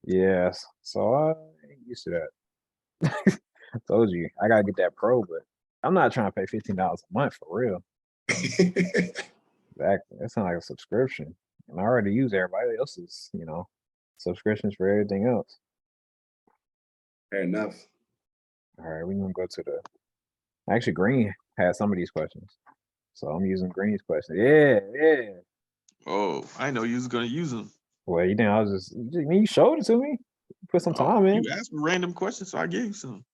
Yes. So I ain't used to that. I told you I gotta get that pro, but I'm not trying to pay $15 a month for real. Exactly. That sounds like a subscription. And I already use everybody else's, subscriptions for everything else. Fair enough. All right, we're gonna go to the actually Green had some of these questions. So I'm using Green's question. Yeah, yeah. Oh, I know you was gonna use them. Well, you think I was you showed it to me. Put some Oh, time in. you asked me random questions, so I gave you some.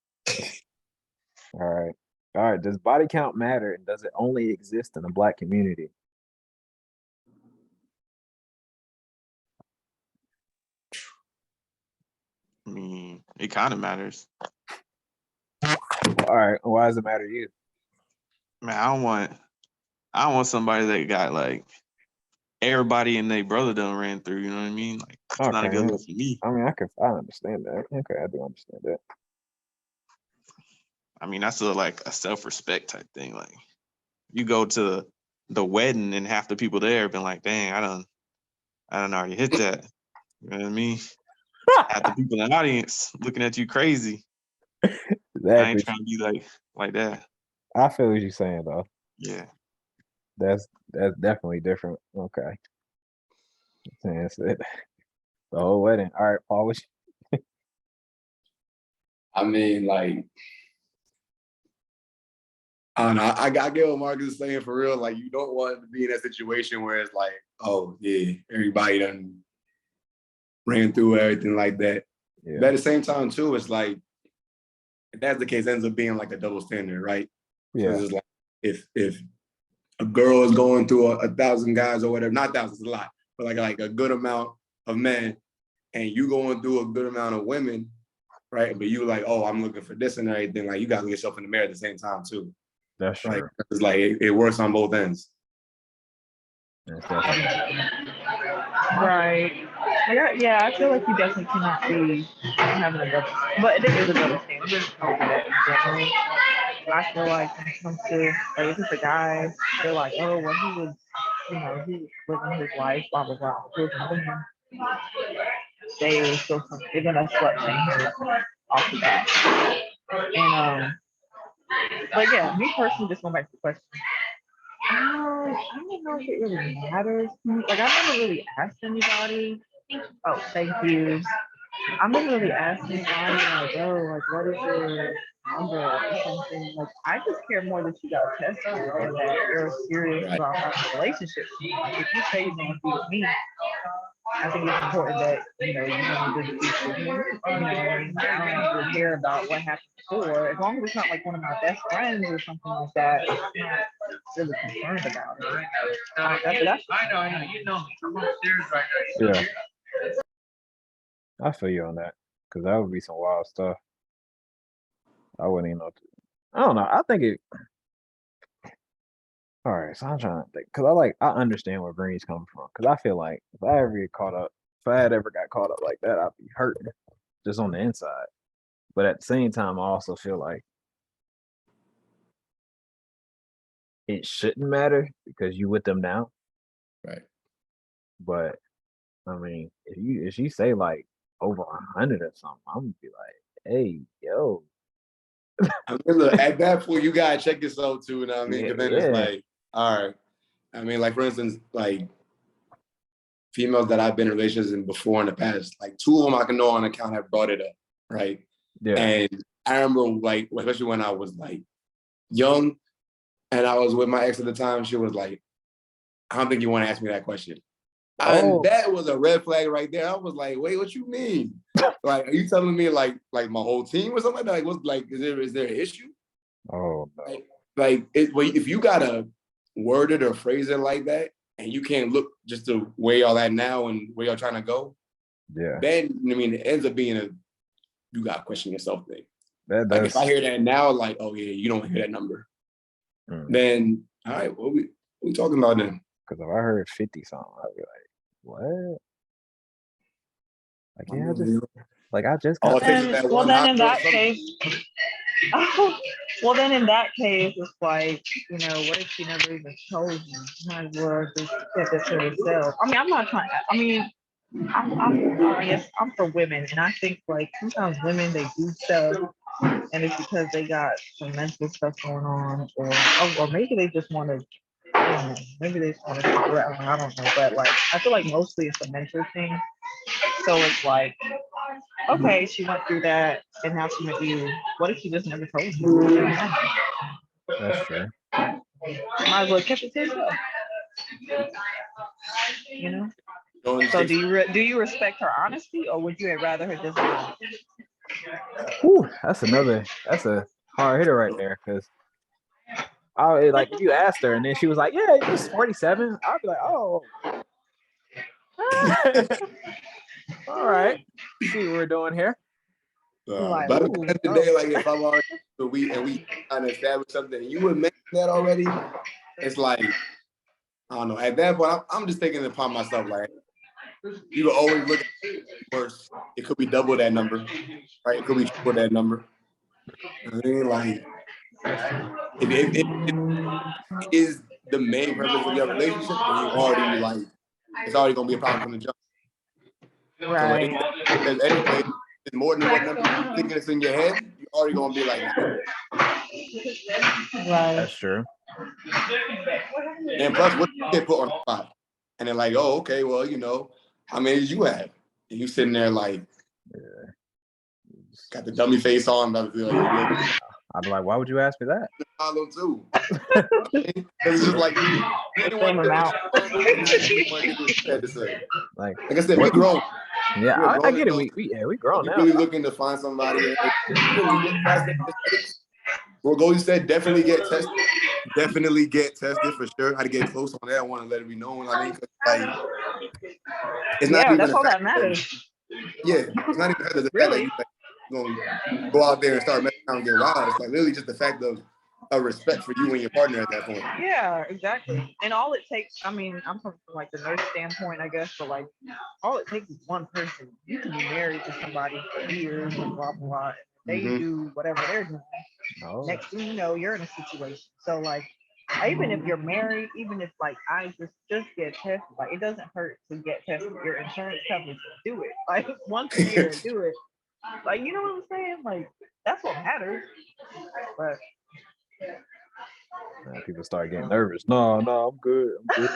All right. All right. Does body count matter and does it only exist in the black community? I mean, it kind of matters. All right. Why does it matter to you? Man, I don't want somebody that got like everybody and their brother done ran through. You know what I mean? Like it's not a Okay. good look for me. I mean, I understand that. Okay, I do understand that. I mean, that's like a self-respect type thing. Like you go to the wedding and half the people there been like, dang, I done already hit that. You know what I mean? Half the people in the audience looking at you crazy. I ain't Exactly. trying to be like that. I feel what you're saying though. Yeah. That's definitely different. Okay. That's it. The whole wedding. All right, Paul. I mean, like, I don't know. I get what Marcus is saying for real. Like, you don't want to be in that situation where it's like, oh yeah, everybody done ran through everything like that. Yeah. But at the same time, too, it's like if that's the case, it ends up being like a double standard, right? Yeah. So it's like if a girl is going through a 1,000 guys or whatever, not thousands, a lot, but like a good amount of men, and you going through a good amount of women, right? But you like, oh, I'm looking for this and everything. Like you got to look yourself in the mirror at the same time too. That's true. Like it's like it works on both ends. That's definitely Right. Yeah, I feel like you definitely cannot be having a double, but it is a double standard. Over that in general. I feel like when it comes to like if it's a guy, they're like, oh well, he was living his life, blah blah blah. With women, they're gonna slut shame him off the bat. And but yeah, me personally, just going back to the question. I don't know if it really matters. Like I never really asked anybody. Oh, thank you. I never really asked anybody like, oh, like what is your number or something. Like I just care more that you got tested and that you're serious Right. about having a relationship. Like if you say you're gonna be with me, I think it's important that you want to do the future with me. I don't really care about what happened before, as long as it's not like one of my best friends or something like that. I'm not really concerned about it. I know, you know me. I'm upstairs right now. yeah. I feel you on that because that would be some wild stuff. I wouldn't even know. I don't know. I think it. All right, so I'm trying to think because I understand where Green's coming from because I feel like if I ever get caught up, if I had ever got caught up like that, I'd be hurting just on the inside. But at the same time, I also feel like it shouldn't matter because you with them now. Right. But I mean, if you say like over 100 or something, I'm gonna be like, hey, yo, I mean, look, at that point, you gotta check yourself too. You know what I mean? yeah, Because then it's yeah, like, all right. I mean, like for instance, like females that I've been in relationships in before in the past, like two of them I can know on account have brought it up, right? yeah. And I remember like, especially when I was like young and I was with my ex at the time, she was like, I don't think you want to ask me that question. And Oh, that was a red flag right there. I was like, wait, what you mean? Like, are you telling me like my whole team or something like that? Like, what's like, is there an issue? oh no, If you gotta word it or phrase it like that, and you can't look just to where y'all at now and where y'all trying to go, yeah. then I mean, it ends up being you gotta question yourself thing. That Like if I that's hear that now, like, oh yeah, you don't hear that number, then all right, what we talking about then? because if I heard 50 something, I'd be like, what? Like, yeah, I just All got. it takes is that well, one then hot in girl that case, well, then in that case, it's like, what if she never even told you? You might as well just kept it to yourself. I mean, I'm not trying. I mean, I guess I'm for women, and I think like sometimes women they do stuff, and it's because they got some mental stuff going on, or maybe they just want to. I don't know. Maybe they just want to figure out. I don't know, but like I feel like mostly it's a mental thing. So it's like, okay, she went through that, and now she met you. What if she just never told you? That's true. Might as well kept it to yourself. You know. Going So six, do you respect her honesty, or would you rather her just lie? Whew, that's a hard hitter right there. Because I like if you asked her and then she was like, "Yeah, it's 47," I'd be like, "Oh, all right. See what we're doing here." Like, but at the ooh, end of the day, like if I'm already we trying to establish something, and you would mention that already. It's like I don't know. At that point, I'm just taking it upon myself. Like you will always look at worse. It could be double that number, right? It could be triple that number. You know what I mean, like if it is the main purpose of your relationship, then you already like it's already gonna be a problem from the jump. So right. anything that anyway is more than what number you're thinking it's in your head, you're already gonna be like, nah. Right. That's true. And plus, what you get put on the spot, and they're like, oh, okay, well, you know, how many did you have? And you sitting there like, got the dummy face on, about to be like, I'd be like, "Why would you ask me that?" follow too. Because it's just like Film them out. Like, I said, we what? grown. Yeah, We're I grown get it. adults. We grown You're now. really looking to find somebody. And really look past their mistakes. Well, Ngozi said, definitely get tested. Definitely get tested for sure. How to get close on that. I want to let it be known. I mean, 'cause, like, it's not Yeah, even that's the all fact that of, matters. yeah, it's not even the fact that Really. you like, going to go out there and start messing around and get wild. It's like literally just the fact of a respect for you and your partner at that point. Yeah, exactly. And all it takes, I mean, I'm coming from like the nurse standpoint, I guess, but like all it takes is one person. You can be married to somebody for years and blah blah blah. They Mhm. do whatever they're doing. Oh, Next thing you know, you're in a situation. So like even if you're married, even if like I just get tested, like it doesn't hurt to get tested. Your insurance covers it. Do it. Like once a year, do it. Like you know what I'm saying? Like that's what matters. But people start getting nervous. No, I'm good. I'm good.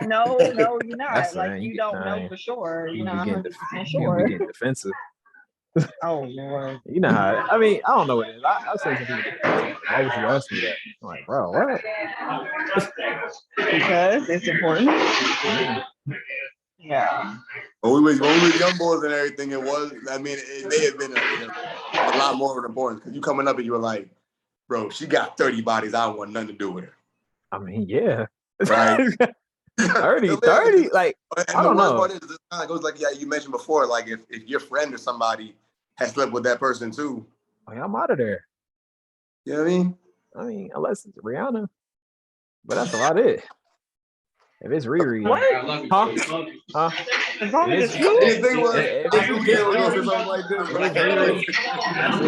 no, you're That's not. the Like thing. you don't know Nah, for sure. You're you be not getting 100% you gonna be sure. getting defensive. Oh Lord. You know how? I mean, I don't know what it is. I've seen some people get defensive. Why would you ask me that? I'm like, bro, what? Because it's important. Mm. Yeah. When we were young boys and everything, it was. I mean, it may have been a lot more of an importance because you coming up and you were like, bro, she got 30 bodies. I don't want nothing to do with her. I mean, yeah. Right. 30, like, And I the don't worst know. part is, it kind of goes like, yeah, you mentioned before, like if your friend or somebody has slept with that person too, Like, I'm out of there. you know what I mean? I mean, unless it's Rihanna, but that's about it. If it's Riri, What? huh? As long If as it's, it's I you. didn't think if, was, if I it's, knew if it's Karen was gonna say Riri, something like this, if but I it's can't Riri, wait. that's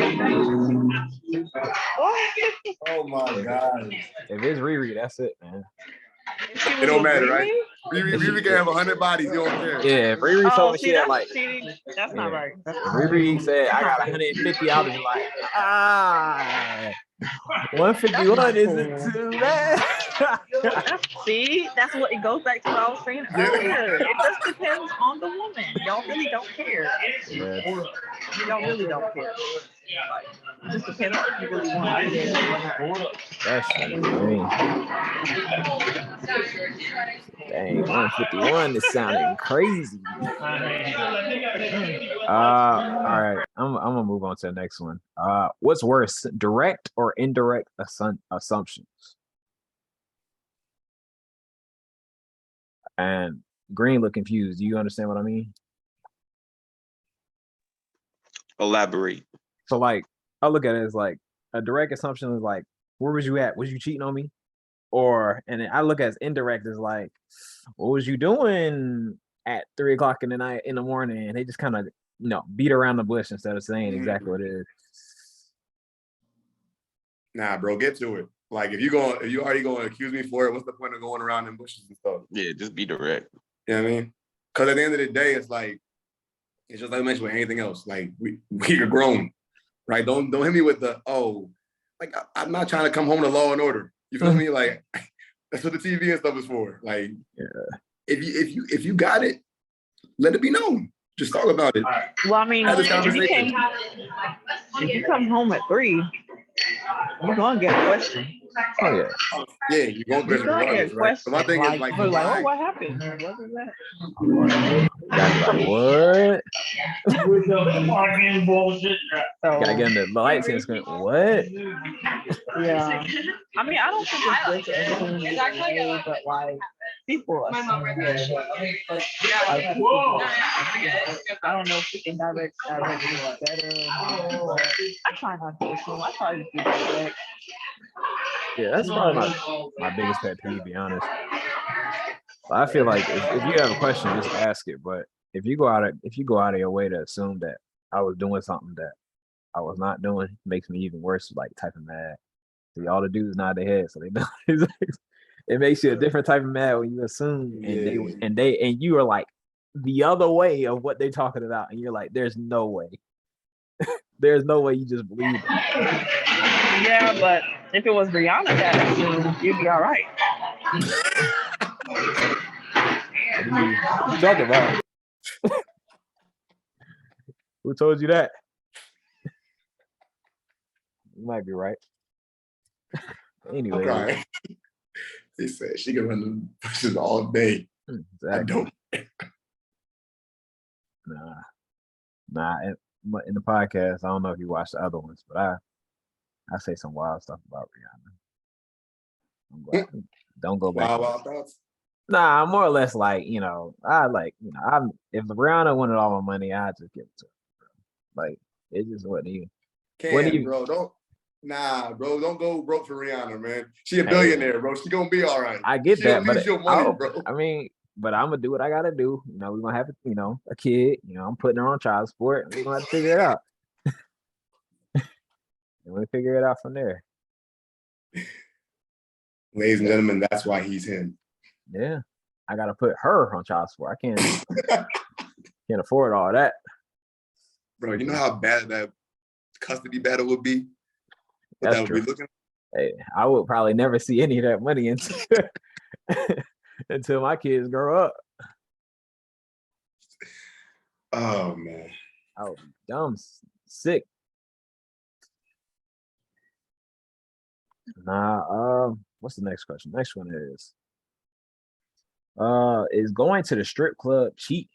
it. Oh my God. If it's Riri, that's it, man. She It was don't with matter, right? Riri? Riri can have 100 bodies, you don't care. Yeah, if Riri told Oh, me see, she had like, that's not yeah. right. That's If not right. Riri said I That's got not 150, I'll be like, That's 151 not isn't cool. too bad. See, that's what it goes back to what I was saying earlier. It just depends on the woman. Y'all really don't care. Yeah, Y'all really don't care. It just depends on if you really want to do it or not. that's true. I mean, dang, 151 is sounding crazy. All right, I'm gonna move on to the next one. What's worse, direct or indirect assumptions? And Green look confused. Do you understand what I mean? Elaborate. So like, I look at it as like a direct assumption is like, where was you at? Was you cheating on me? Or and then I look at indirect as like, what was you doing at 3 o'clock in the night in the morning? And they just kind of beat around the bush instead of saying exactly what it is. Nah, bro, get to it. Like if you already going to accuse me for it, what's the point of going around in bushes and stuff? Yeah, just be direct. You know what I mean? Because at the end of the day, it's like, it's just like I mentioned with anything else. Like we are grown, right? Don't hit me with the like I'm not trying to come home to Law and Order. You feel me? Like that's what the TV and stuff is for. Like if you got it, let it be known. Just talk about it. Well, I mean, if you come home at 3, you're gonna get a question. Oh yeah. Yeah, you're gonna get a right? question. So my thing is like, oh, what happened? What was that? Like, what? Fucking bullshit. Gotta get in the lights and screen. What? Yeah. I mean, I don't think it's good to everything you say, but like people assume I don't know if the indirect is better. I try not to assume. I try to be direct. Yeah, that's probably my biggest pet peeve, to be honest. I feel like if you have a question, just ask it. But if you go out of your way to assume that I was doing something that I was not doing, it makes me even worse, like type of mad. See, all the dudes nod their head, so they know. It makes you a different type of mad when you assume and you are like the other way of what they're talking about, and you're like, there's no way. There's no way you just believe it. Yeah, but if it was Rihanna that assumed, you'd be all right. What are you talking about? Who told you that? You might be right. Anyway. Okay. He said she can run the pushes all day. Exactly. I don't. Nah. In the podcast, I don't know if you watched the other ones, but I say some wild stuff about Rihanna. Don't go back. Wild thoughts? Nah, more or less like, if Rihanna wanted all my money, I'd just give it to her. Like, it just wasn't even. Bro, don't go broke for Rihanna, man. She a billionaire, bro. She gonna be all right. I get that, but your money, bro. I mean, but I'm gonna do what I gotta do. We're gonna have a kid. I'm putting her on child support. We're gonna have to figure it out. And we figure it out from there. Ladies and gentlemen, that's why he's him. Yeah, I gotta put her on child support. I can't afford all that. Bro, you know how bad that custody battle would be? That's true. Hey, I would probably never see any of that money until my kids grow up. Oh man, I would be dumb, sick. Nah. What's the next question? Next one is going to the strip club cheap?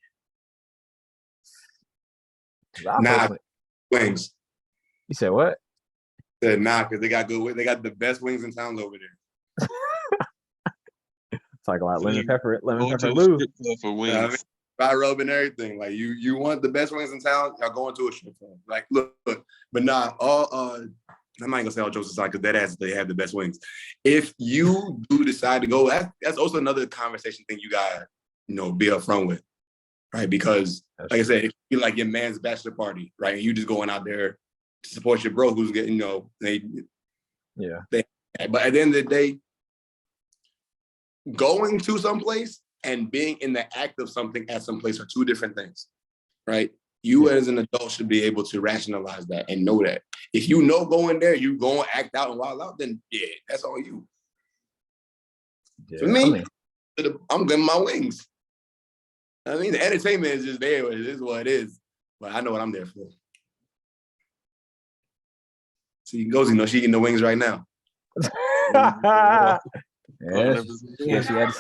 Nah, wings. You said what? Said nah, because they got the best wings in town over there. Talk about lemon pepper Lou. For wings. Fry rub and everything. Like you want the best wings in town, y'all going to a strip club. Like look, but not all I'm not gonna say all jokes aside because that ass they have the best wings. If you do decide to go, that's also another conversation thing you gotta, be upfront with. Right? Because like I said, if you like your man's bachelor party, right? And you just going out there to support your bro who's getting, but at the end of the day, going to someplace and being in the act of something at some place are two different things, right? You as an adult should be able to rationalize that and know that. If you know going there, you go and act out and wild out, then that's on you. Yeah, for me, I'm getting my wings. I mean, the entertainment is just there. It is what it is. But I know what I'm there for. See, Ngozi, she eating the wings right now. Yes. Yeah, she had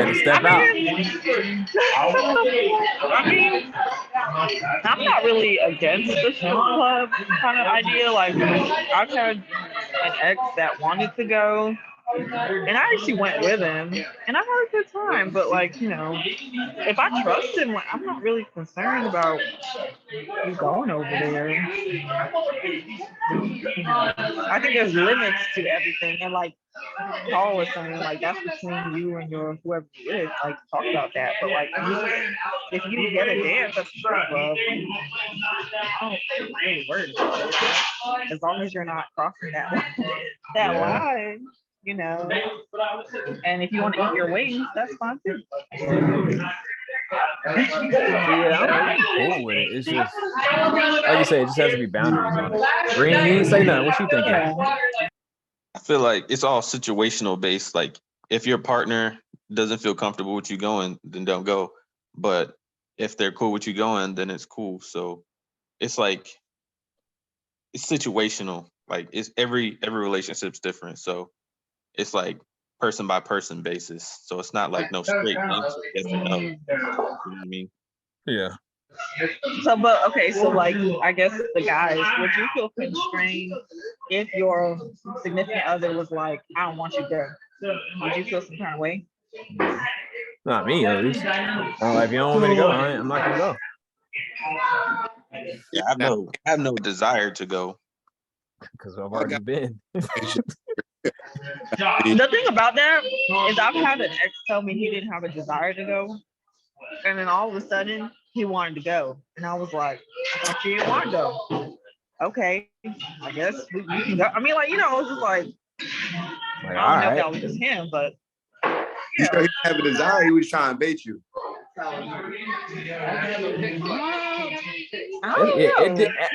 to step out. I mean, I'm not really against the strip club kind of idea. Like, I've had an ex that wanted to go, and I actually went with him, and I had a good time. But if I trust him, I'm not really concerned about you going over there. I think there's limits to everything, and Paul was saying, that's between you and your whoever you is. Talk about that. But if you get a dance at the strip club, I don't really worry about it. As long as you're not crossing that line. you know. And if you want to eat your wings, that's fine too. Yeah, I'm cool with it. It's just like you said, it just has to be boundaries on it. Green, you ain't say nothing. What you thinking? I feel like it's all situational based. Like if your partner doesn't feel comfortable with you going, then don't go. But if they're cool with you going, then it's cool. So it's like it's situational. Like it's every relationship's different. So it's like person by person basis. So it's not like no straight answer, yes or no. You know what I mean? Yeah. So, but okay, so like, I guess the guys, would you feel constrained if your significant other was like, I don't want you there? Would you feel some kind of way? Not me, at least. Like, if you don't want me to go, I'm not gonna go. Yeah, I have no desire to go. Because I've already been. The thing about that is I've had an ex tell me he didn't have a desire to go. And then all of a sudden he wanted to go. And I was like, I thought you didn't want to go. Okay, I guess we can go. I mean, like, you know, it was just like I don't know if that was just him, but You sure he didn't have a desire? He was trying to bait you.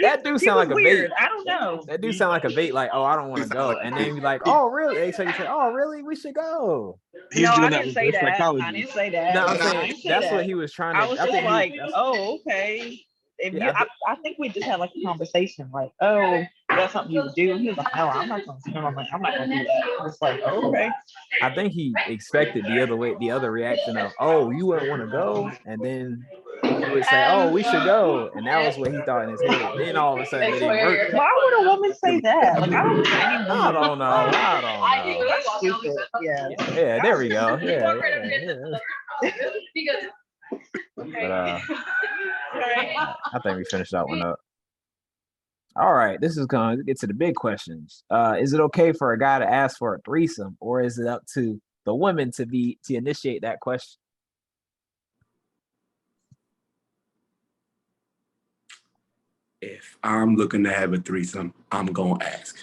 That do sound like a bait. I don't know. That do sound like a bait. Like, oh, I don't want to go, and then be like, oh, really? So you say, oh, really? We should go. He's no, doing I that didn't say that. psychology. I didn't say that. No, I'm I saying didn't say that's that. what he was trying to. I was just like, oh, okay. If Yeah, you, I think we just had like a conversation, like, oh, that's something you would do. He was like, no, I'm not going to. I'm like, I'm not going to do that. I was like, oh, okay. I think he expected the other way, the other reaction of, oh, you wouldn't want to go, and then he would say, oh, we should go, and that was what he thought in his head. Then all of a sudden it didn't work. Why would a woman say that? Like, I don't think any woman. I don't know. That's stupid. Yeah. Yeah, there we go. Yeah. But I think we finished that one up. All right, this is going to get to the big questions. Is it okay for a guy to ask for a threesome, or is it up to the woman to initiate that question? If I'm looking to have a threesome, I'm gonna ask.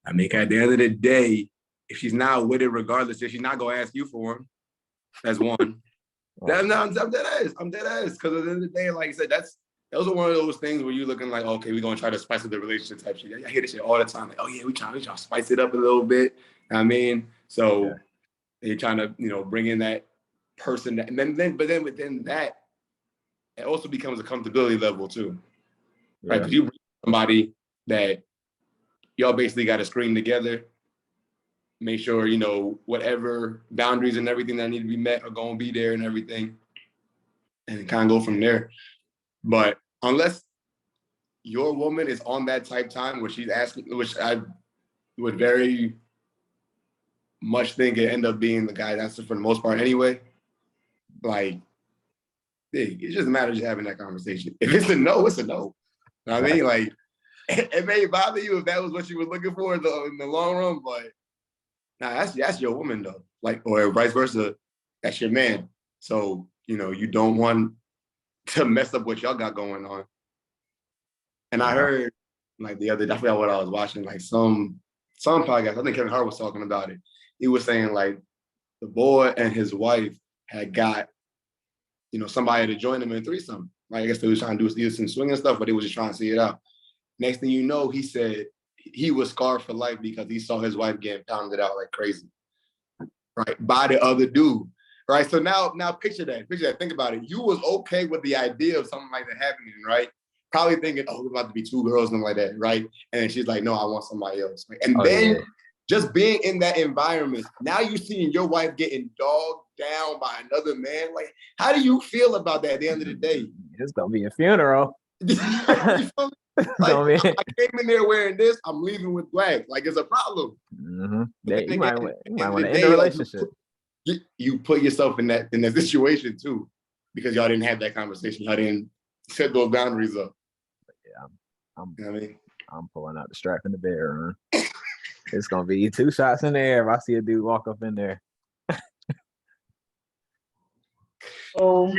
I mean, at the end of the day, if she's not with it, regardless, if she's not gonna ask you for him, that's one. I'm dead ass. Because at the end of the day, like I said, those are one of those things where you're looking like, okay, we're gonna try to spice up the relationship type shit. I hear this shit all the time. Like, oh yeah, we trying to spice it up a little bit. You know what I mean, so you're trying to, bring in that person that, but then within that, it also becomes a comfortability level too. Right? Because you bring somebody that y'all basically got to screen together, make sure, whatever boundaries and everything that need to be met are going to be there and everything, and kind of go from there. But unless your woman is on that type time where she's asking, which I would very much think it end up being the guy that's for the most part anyway, like, it just matters just having that conversation. If it's a no, it's a no. You know what I mean? Like, it may bother you if that was what you were looking for in the long run, but nah, that's your woman though. Like, or vice versa, that's your man. So, you don't want to mess up what y'all got going on. And I heard, like, the other day, I forgot what I was watching, like some podcast, I think Kevin Hart was talking about it. He was saying, like, the boy and his wife had got, somebody to join them in threesome. Like, I guess they was trying to do some swinging stuff, but they was just trying to see it out. Next thing you know, he said he was scarred for life because he saw his wife getting pounded out like crazy, right, by the other dude, right? So now picture that. Think about it. You was okay with the idea of something like that happening, right? Probably thinking, oh, we're about to be two girls, something like that, right? And then she's like, no, I want somebody else. And then just being in that environment, now you're seeing your wife getting dogged down by another man. Like, how do you feel about that at the end of the day? It's gonna be a funeral. Like, I came in there wearing this, I'm leaving with black. Like, it's a problem. Mm-hmm. You might want to end a relationship. Like, you put yourself in that situation too, because y'all didn't have that conversation. Y'all didn't set those boundaries up. Yeah, you know what I mean? I'm pulling out the strap in the bedroom. It's gonna be 2 shots in the air if I see a dude walk up in there. So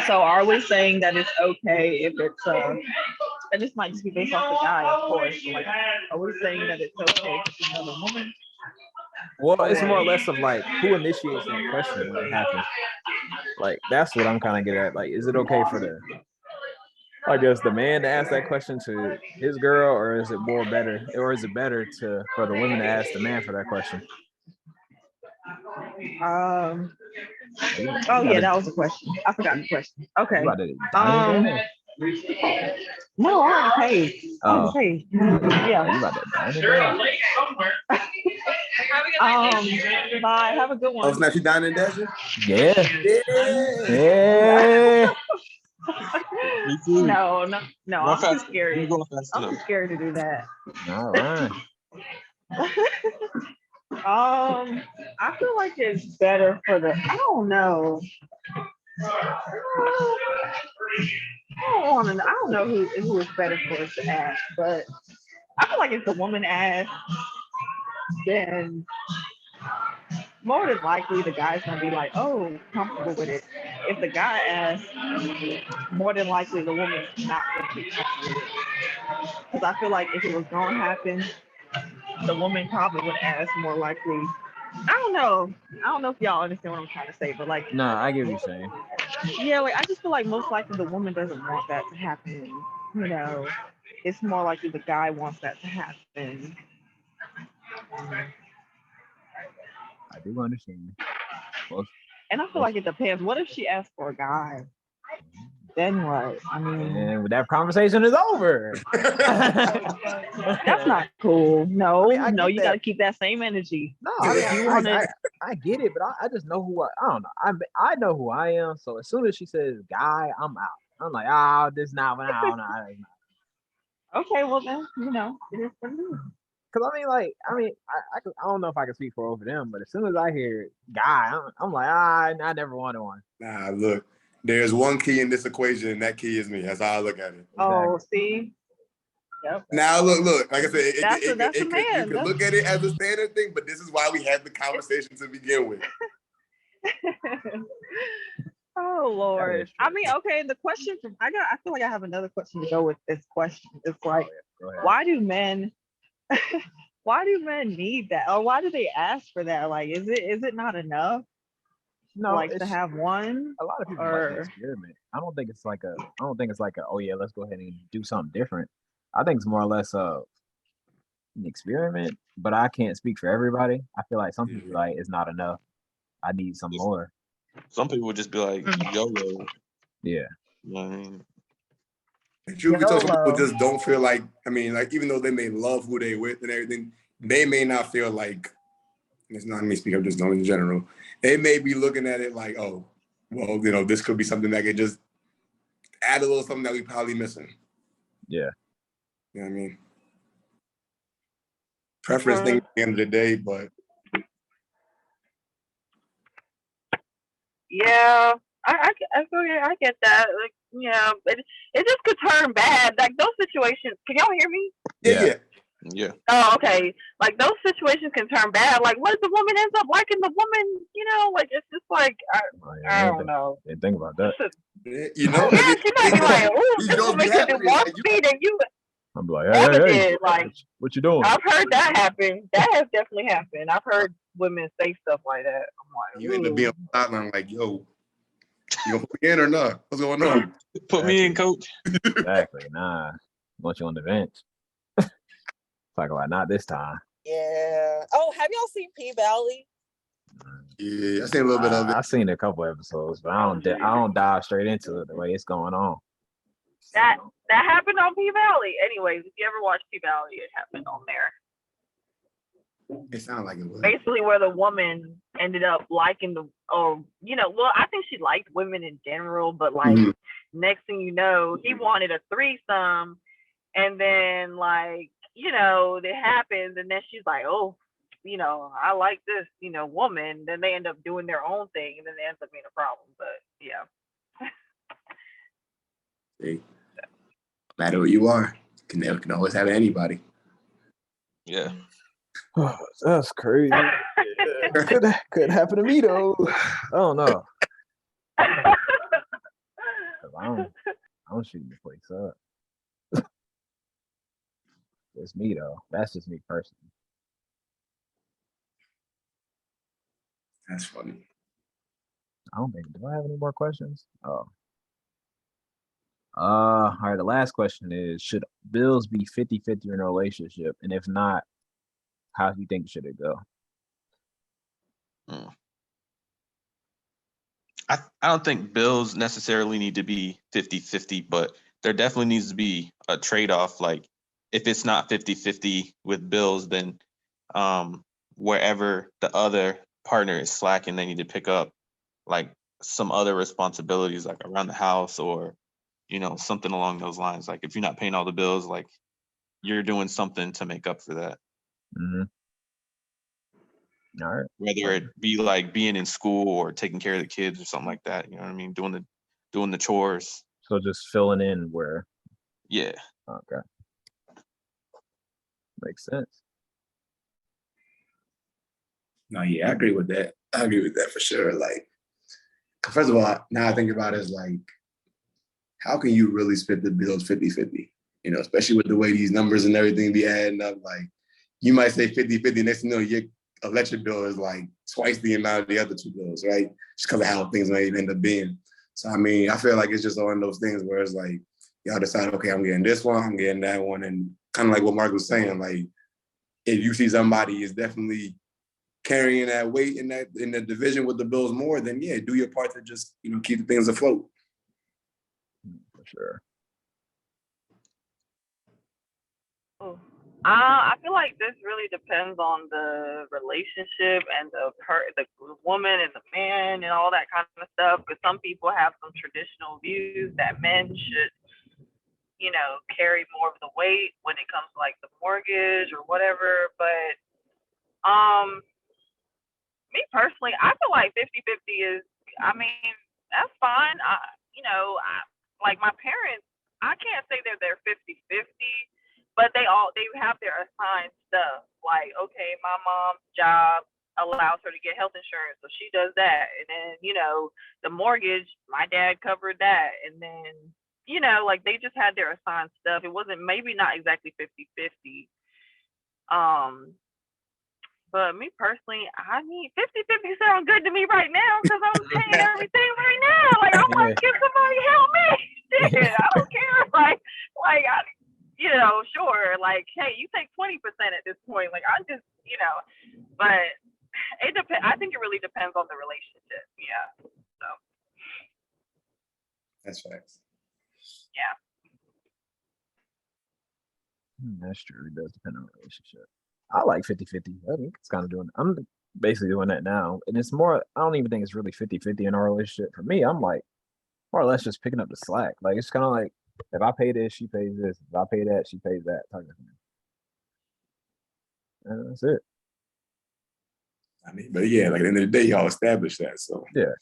are we saying that it's okay if it's and this might just be based off the guy, of course. Like, are we saying that it's okay if it's another woman, Well, it's more or less of like who initiates that question when it happens. Like that's what I'm kind of getting at. Like, is it okay for the, I guess, the man to ask that question to his girl, or is it more better, or is it better to for the women to ask the man for that question? Oh yeah, that was a question. I forgot the question. You Okay. about to die there? No, I already paid. I Oh, already paid. you Yeah. about to die there? Bye. Have a good Oh, one. snap, you down in desert? Yeah, Yeah. yeah. Me too. No. Run I'm too fast. scared. You going fast I'm too enough. scared to do that. All right. I feel like it's better for the. I don't know. I don't know who is better for us to ask, but I feel like if the woman asks, then more than likely the guy's gonna be like, "Oh, comfortable with it." If the guy asks, more than likely the woman's not gonna be comfortable with it. Because I feel like if it was gonna happen, the woman probably would ask more likely. I don't know. I don't know if y'all understand what I'm trying to say, but like, No, I get what you're saying. yeah, like I just feel like most likely the woman doesn't want that to happen. You know, it's more likely the guy wants that to happen. I do understand. Well, And I feel like it depends. What if she asks for a guy? Then what? I mean, and that conversation is over. that's not cool. No, I mean, I no, get you that. got to keep that same energy. No, If you want to, I get it, but I just know who I don't know. I know who I am. So as soon as she says guy, I'm out. I'm like, this not what I don't know. okay, well then, it is for me. Cause I don't know if I can speak for over them, but as soon as I hear guy, I'm like, I never wanted one. Nah, look, there's one key in this equation, and that key is me. That's how I look at it. Oh, see. Yep. Now, look. Like I said, you could look at it as a standard thing, but this is why we had the conversation to begin with. Oh Lord. I mean, okay, the question I feel like I have another question to go with this question. It's like, why do men need that? Or why do they ask for that? Like, is it not enough? No, like to have one? A lot of people like to experiment. I don't think it's like a oh yeah, let's go ahead and do something different. I think it's more or less an experiment, but I can't speak for everybody. I feel like some people like it's not enough. I need some more. Some people would just be like, YOLO. Yeah. You know what I mean? Truth be told, some people just don't feel like, like even though they may love who they with and everything, they may not feel like, it's not me speaking, I'm just knowing in general. They may be looking at it like, oh, well, this could be something that could just add a little something that we probably missing. Yeah. You know what I mean? Preference thing at the end of the day, but. Yeah, I get that. Like, it just could turn bad. Like those situations. Can y'all hear me? Yeah. Oh, okay. Like those situations can turn bad. Like, what if the woman ends up liking the woman? Like it's just like I don't know. Didn't think about that. Yeah, she might be like, "Oh, this woman can do more speed than you." I'm like, hey, like, what you doing? I've heard that happen. That has definitely happened. I've heard women say stuff like that. I'm like, you end up being I'm like, yo, you gonna put me in or not? What's going on? Put me in, coach. Exactly. Nah, want you on the bench. Talk about not this time. Yeah. Oh, have y'all seen P-Valley? Yeah, I seen a little bit of it. I've seen a couple episodes, but I don't dive straight into it the way it's going on. That happened on P-Valley. Anyways, if you ever watch P-Valley, it happened on there. It sounded like it was. Basically, where the woman ended up liking I think she liked women in general, but like next thing you know, he wanted a threesome, and then it happens, and then she's like, oh, I like this, woman. Then they end up doing their own thing, and then it ends up being a problem. But yeah. See, no matter what you are, can always have anybody. Yeah. Oh, that's crazy. Could happen to me though. I don't know. I don't shoot the place up. It's me though. That's just me personally. That's funny. I don't think. Do I have any more questions? Oh. All right. The last question is: should bills be 50-50 in a relationship? And if not, how do you think should it go? I don't think bills necessarily need to be 50-50, but there definitely needs to be a trade-off. Like if it's not 50-50 with bills, then wherever the other partner is slacking, they need to pick up like some other responsibilities, like around the house or, something along those lines. Like if you're not paying all the bills, like you're doing something to make up for that. Mm-hmm. All right. Whether it be like being in school or taking care of the kids or something like that. You know what I mean? Doing the chores. So just filling in where. Yeah. Okay. Makes sense. No, yeah, I agree with that. I agree with that for sure. Like, first of all, now I think about it as like, how can you really split the bills 50-50? Especially with the way these numbers and everything be adding up. Like, you might say 50-50, next thing you know, your electric bill is like twice the amount of the other two bills, right? Just because of how things may end up being. So, I mean, I feel like it's just one of those things where it's like, y'all decide, okay, I'm getting this one, I'm getting that one. And kind of like what Mark was saying, like, if you see somebody is definitely carrying that weight in the division with the bills more, then yeah, do your part to just, keep the things afloat. For sure. I feel like this really depends on the relationship and the woman and the man and all that kind of stuff. Because some people have some traditional views that men should, carry more of the weight when it comes to like the mortgage or whatever. But me personally, I feel like 50-50 is. I mean, that's fine. Like my parents, I can't say they're 50-50. But they have their assigned stuff. Like, okay, my mom's job allows her to get health insurance, so she does that. And then, the mortgage, my dad covered that. And then, like they just had their assigned stuff. It wasn't maybe not exactly 50-50. But me personally, I mean, 50-50 sounds good to me right now because I'm paying everything right now. Like, I want to get somebody to help me. Shit, I don't care. Like sure, like, hey, you take 20% at this point. Like, I'm just, but it depends. I think it really depends on the relationship. Yeah. So. That's facts. Yeah. That's true. It does depend on the relationship. I like 50-50. I think it's kind of I'm basically doing that now. And it's more, I don't even think it's really 50-50 in our relationship. For me, I'm like, more or less just picking up the slack. Like, it's kind of like, if I pay this, she pays this. If I pay that, she pays that. Type of thing. And that's it. I mean, but yeah, like at the end of the day, y'all established that. So yeah.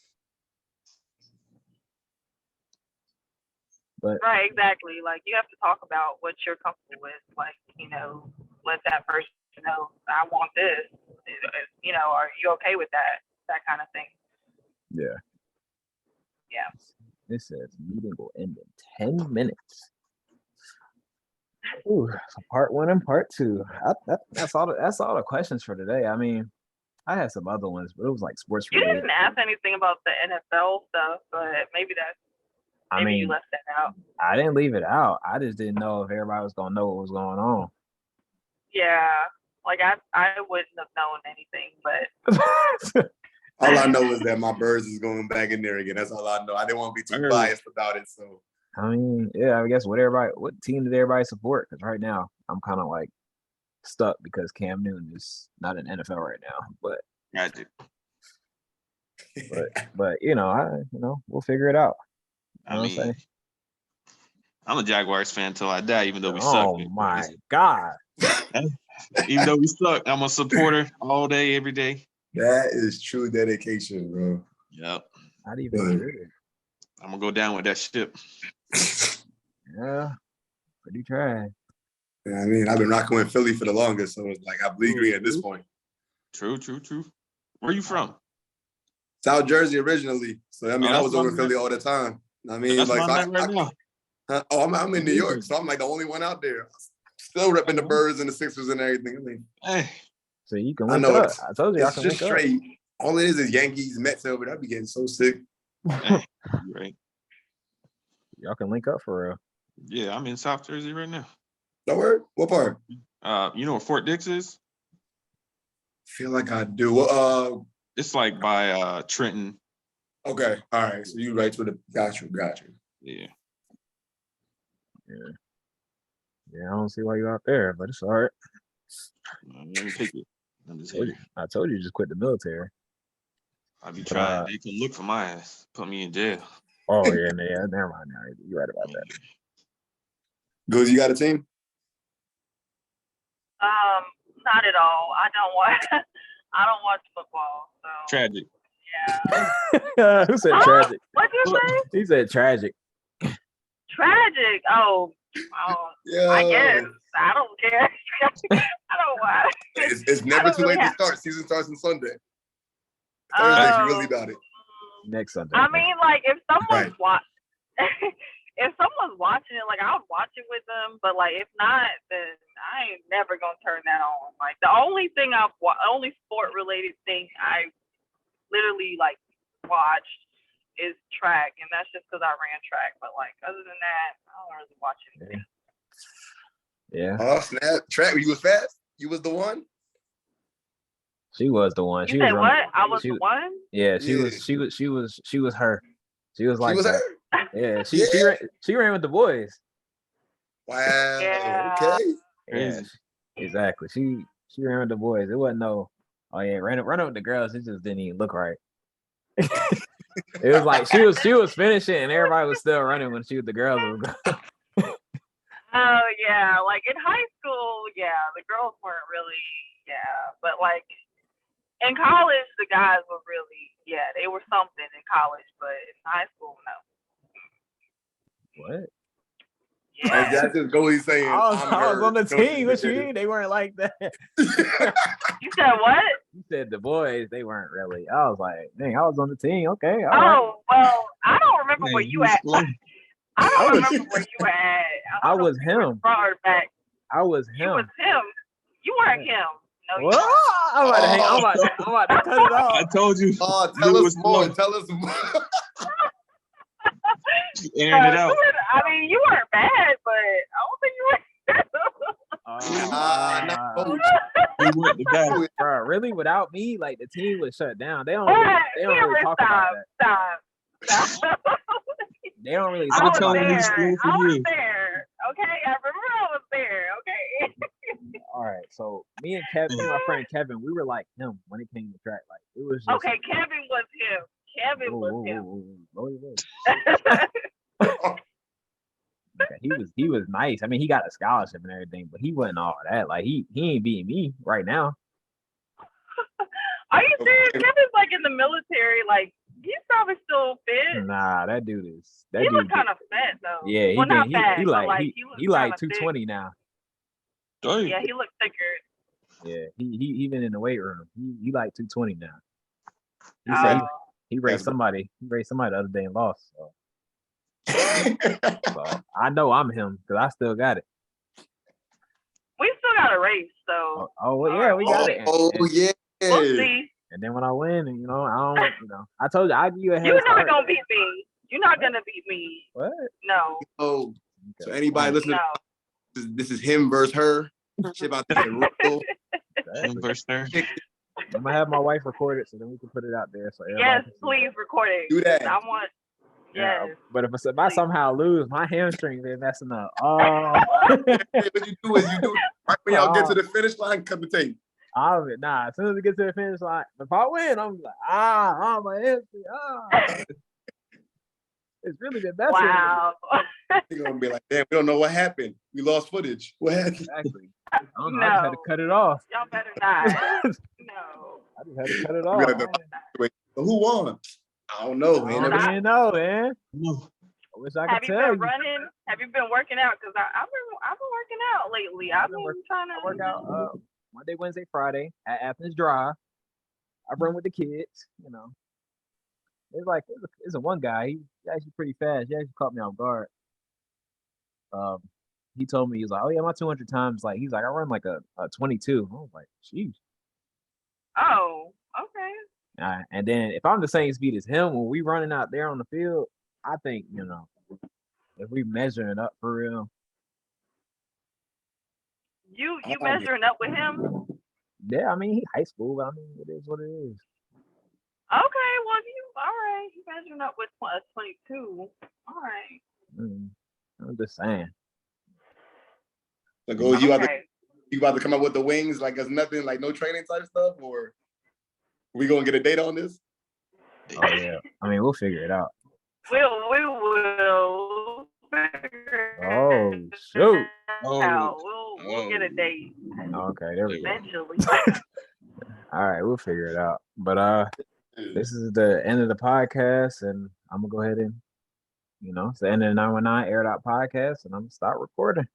But right, exactly. Like you have to talk about what you're comfortable with. Like, let that person know I want this. Are you okay with that? That kind of thing. Yeah. Yeah. It says meeting will end in 10 minutes. Ooh, so part 1 and part 2. That's all the questions for today. I mean, I had some other ones, but it was like sports related. You didn't ask anything about the NFL stuff, but maybe you left that out. I didn't leave it out. I just didn't know if everybody was gonna know what was going on. Yeah, like I wouldn't have known anything, but all I know is that my birds is going back in there again. That's all I know. I didn't want to be too biased about it. So I mean, yeah, I guess what team did everybody support? Because right now I'm kind of like stuck because Cam Newton is not in NFL right now. But but we'll figure it out. I mean, I'm a Jaguars fan till I die, even though we suck. Oh my God. Even though we suck, I'm a supporter all day, every day. That is true dedication, bro. Yep. Not even good. I'm gonna go down with that ship. Yeah. Pretty trash. Yeah, I mean, I've been rocking with Philly for the longest, so it's like I bleed green at this point. True. Where you from? South Jersey originally. So I mean, I was over in Philly all the time. I mean, that's like now. I'm in New York, so I'm like the only one out there. Still repping the Birds and the Sixers and everything. I mean, hey, so you can link up. I told you I can link up. All it is Yankees, Mets over there. I'd be getting so sick. Dang, you right. Y'all can link up for real. Yeah, I'm in South Jersey right now. No word? What part? You know where Fort Dix is? Feel like I do. Well, It's like by Trenton. okay. All right. So you right to the got you. Yeah. Yeah, I don't see why you out there, but it's all right. Let me take it. I'm just Told here. you, I told you just quit the military. I be But, trying. They can look for my ass, put me in jail. Oh yeah, never mind. Now you're right about that. Goose, you got a team? Not at all. I don't watch. I don't watch football. So Tragic. yeah. Who said tragic? What'd you say? He said tragic. Tragic. Oh, Yeah. I guess. I don't care. I don't watch. It's never don't too really late have- to start. Season starts on Sunday. Thursday, she really about it. Next Sunday. I mean, like if someone's Right. if someone's watching it, like I would watch it with them. But like if not, then I ain't never gonna turn that on. Like the only thing only sport related thing I literally like watched is track, and that's just because I ran track. But like other than that, I don't really watch anything. Yeah, Oh snap! Track, you was fast. You was the one. she was the one. You She said was what? running. I was She the was- one. Yeah, Yeah. she was her. She was like She was that. her. Yeah, Yeah. she ran with the boys. Wow. Yeah. Okay. Yeah, Crazy. exactly. She ran with the boys. It wasn't no. Oh yeah, run with the girls. It just didn't even look right. It was like she was finishing and everybody was still running when she was the girls. Oh yeah, like in high school, yeah, the girls weren't really, yeah, but like in college, the guys were really, yeah, they were something in college, but in high school, no. What? And Yeah. that's just Goalie saying. I was her. on the Don't team. What you forget mean? They weren't like that. You said what? You said the boys. They weren't really. I was like, dang, I was on the team. Okay, all right. Oh well, I don't remember Man, where you you was at. slow. I don't was- remember where you were at. I don't know was if you were him. front or back. I was You him. was him. You weren't him. No, you What? weren't. I'm about to hang. I'm about to cut it I off. told you. Oh, you tell us was more. slow. Tell us more. Airing it out. I mean, you weren't bad, but I don't think you were. Not coach. You weren't the guy. Bro, really? Without me, like the team was shut down. They don't What? really talk about that. Stop. They don't really I talk was about telling you, there. he's slow for I was years. there. Okay, I remember I was there. Okay. that. All right, so me and Kevin, me and my friend Kevin, we were like him when it came to track. Like it was just Okay, Kevin was him. Kevin was him. Lower your voice. Okay, he was nice. I mean, he got a scholarship and everything, but he wasn't all that. Like he ain't beating me right now. Are you serious? Kevin's like in the military. Like he's probably still fit. Nah, that dude is. That He dude. looks kind of fat though. Yeah, well, not fat, he but like like he looks like kinda thick. 220 now. Yeah, he looks thicker. Yeah, he even in the weight room. He like 220 now. He said he raced somebody. He raced somebody the other day and lost. So I know I'm him because I still got it. We still got a race, so Well, yeah, we got it. Oh yeah. we'll see. And then when I win, I don't, I told you I give you a head You're start. not gonna beat me. You're not gonna beat me. What? No. Oh, so anybody listening, No. this is him versus her. Shit about that rule. Verse there. I'm gonna have my wife record it so then we can put it out there. So everybody Yes, can see. please record it. Do that. I want. Yeah, Yes. but if I somehow lose, my hamstrings are messing up. Oh, What you do is right when y'all get to the finish line, cut the tape. As soon as we get to the finish line, if I win, I'm like, my hamstring, It's really been messing. Wow. They're gonna be like, damn, we don't know what happened. We lost footage. What happened? Exactly. I don't know. I just had to cut it off. Y'all better not. No. I just had to cut it We off. gotta go, wait, so who won? I don't know. I Man. don't even know, man. No. I wish I Have could you tell been you. running? Have you been working out? Because I've been working out lately. I've been trying to I work out Monday, Wednesday, Friday at Athens Drive. I run with the kids, It's like there's a one guy, he's actually pretty fast. He actually caught me off guard. He told me, he was like, oh yeah, my 200 times, like he's like, I run like a 22. I was like, geez. Oh, okay. And then if I'm the same speed as him when we running out there on the field, I think, if we measuring up for real, You measuring up with him? yeah, I mean he high school, but I mean it is what it is. Okay, well you all right. You measuring up with 22. All right. I'm just saying. So go, you Okay. about to come up with the wings like it's nothing, like no training type stuff, or we gonna get a date on this? Oh yeah, I mean we'll figure it out. We will figure Oh it shoot. out. We'll get a date Okay, there we go. eventually. All right, we'll figure it out. But this is the end of the podcast, and I'm gonna go ahead and it's the end of the 919 Aired Out podcast, and I'm gonna start recording.